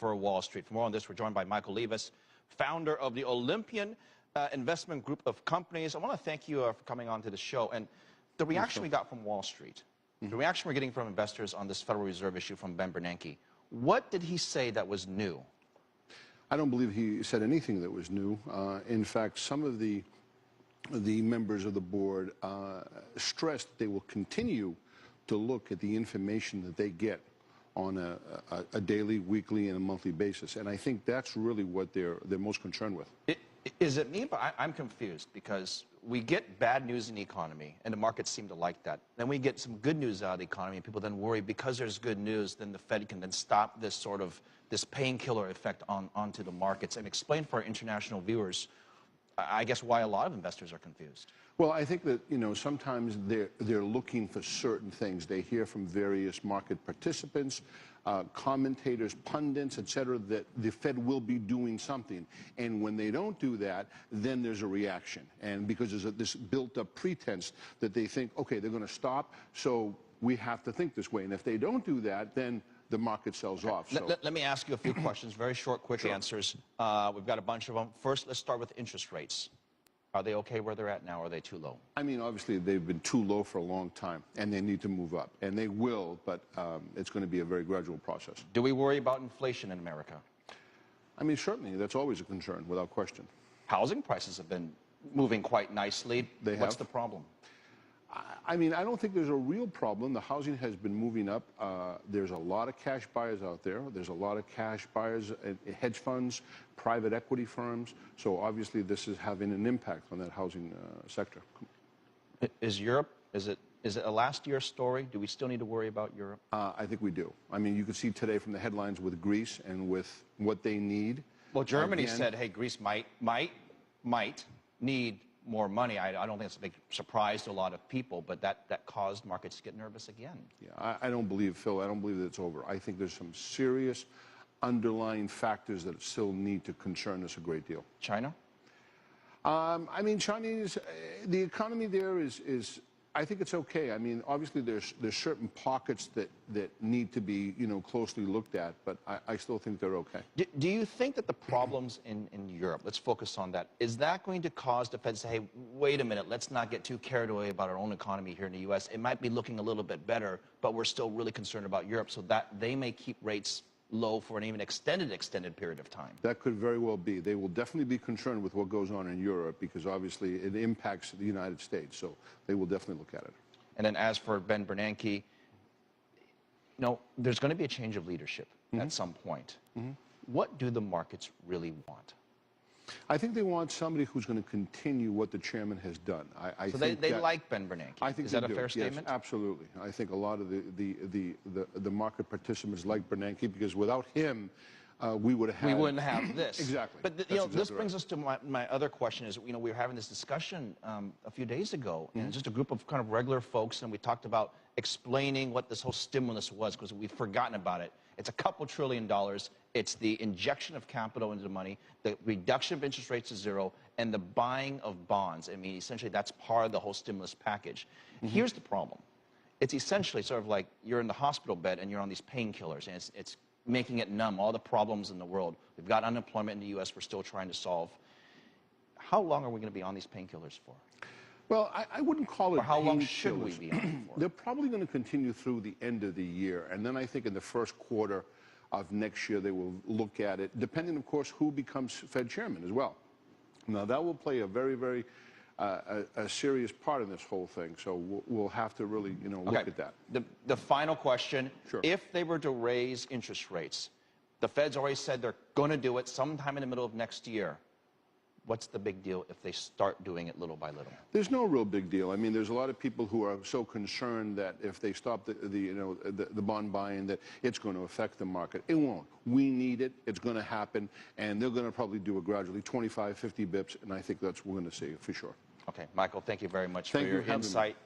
for Wall Street. For more on this, we're joined by Michael Levis, founder of the Olympian investment group of companies. I want to thank you for coming on to the show. And the reaction we got from Wall Street, the reaction we're getting from investors on this Federal Reserve issue from Ben Bernanke, what did he say that was new? I don't believe he said anything that was new. In fact, some of the members of the board stressed that they will continue to look at the information that they get on a daily, weekly, and a monthly basis. And I think that's really what they're most concerned with. Is it me? But I'm confused because we get bad news in the economy, and the markets seem to like that. Then we get some good news out of the economy, and people then worry because there's good news, then the Fed can then stop this sort of this painkiller effect onto the markets. And explain for our international viewers, I guess, why a lot of investors are confused. Well, I think that, sometimes they're looking for certain things. They hear from various market participants, commentators, pundits, et cetera, that the Fed will be doing something. And when they don't do that, then there's a reaction. And because there's this built-up pretense that they think, okay, they're going to stop, so we have to think this way. And if they don't do that, then the market sells off. So. Let me ask you a few questions, very short, quick answers. We've got a bunch of them. First, let's start with interest rates. Are they okay where they're at now, or are they too low? I mean, obviously, they've been too low for a long time, and they need to move up. And they will, but it's going to be a very gradual process. Do we worry about inflation in America? I mean, certainly, that's always a concern, without question. Housing prices have been moving quite nicely. What's the problem? I mean, I don't think there's a real problem. The housing has been moving up. There's a lot of cash buyers out there. There's a lot of cash buyers, hedge funds, private equity firms. So obviously this is having an impact on that housing sector. Is Europe, is it a last year story? Do we still need to worry about Europe? I think we do. I mean, you can see today from the headlines with Greece and with what they need. Well, Germany said, hey, Greece might need more money. I don't think it's a big surprise to a lot of people, but that caused markets to get nervous again. Yeah, I don't believe, Phil, I don't believe that it's over. I think there's some serious underlying factors that still need to concern us a great deal. China? I mean, Chinese, the economy there is I think it's okay. I mean, obviously there's certain pockets that need to be, closely looked at, but I still think they're okay. Do you think that the problems in Europe, let's focus on that, is that going to cause the Fed to say, hey, wait a minute, let's not get too carried away about our own economy here in the U.S. It might be looking a little bit better, but we're still really concerned about Europe, so that they may keep rates low for an even extended period of time? That could very well be. They will definitely be concerned with what goes on in Europe because obviously it impacts the United States. So they will definitely look at it. And then as for Ben Bernanke, there's going to be a change of leadership at some point. What do the markets really want? I think they want somebody who's going to continue what the chairman has done. So they like Ben Bernanke. I think is that a fair statement? Yes, absolutely. I think a lot of the market participants like Bernanke because without him, we wouldn't have this. Exactly. But this brings us to my other question is, we were having this discussion a few days ago, and just a group of kind of regular folks, and we talked about explaining what this whole stimulus was because we've forgotten about it. It's a couple $1 trillion. It's the injection of capital into the money, the reduction of interest rates to zero, and the buying of bonds. I mean, essentially, that's part of the whole stimulus package. Here's the problem. It's essentially sort of like you're in the hospital bed and you're on these painkillers, and it's making it numb, all the problems in the world. We've got unemployment in the U.S. we're still trying to solve. How long are we going to be on these painkillers for? Well, I wouldn't call it Or how long should we be on it for? They're probably going to continue through the end of the year. And then I think in the first quarter of next year, they will look at it, depending, of course, who becomes Fed chairman as well. Now, that will play a very, very a serious part in this whole thing. So we'll have to really, look at that. The final question, sure. If they were to raise interest rates, the Fed's already said they're going to do it sometime in the middle of next year. What's the big deal if they start doing it little by little? There's no real big deal. I mean, there's a lot of people who are so concerned that if they stop the bond buying, that it's going to affect the market. It won't. We need it. It's going to happen, and they're going to probably do it gradually, 25, 50 bips, and I think that's what we're going to see for sure. Okay, Michael, thank you very much for your insight.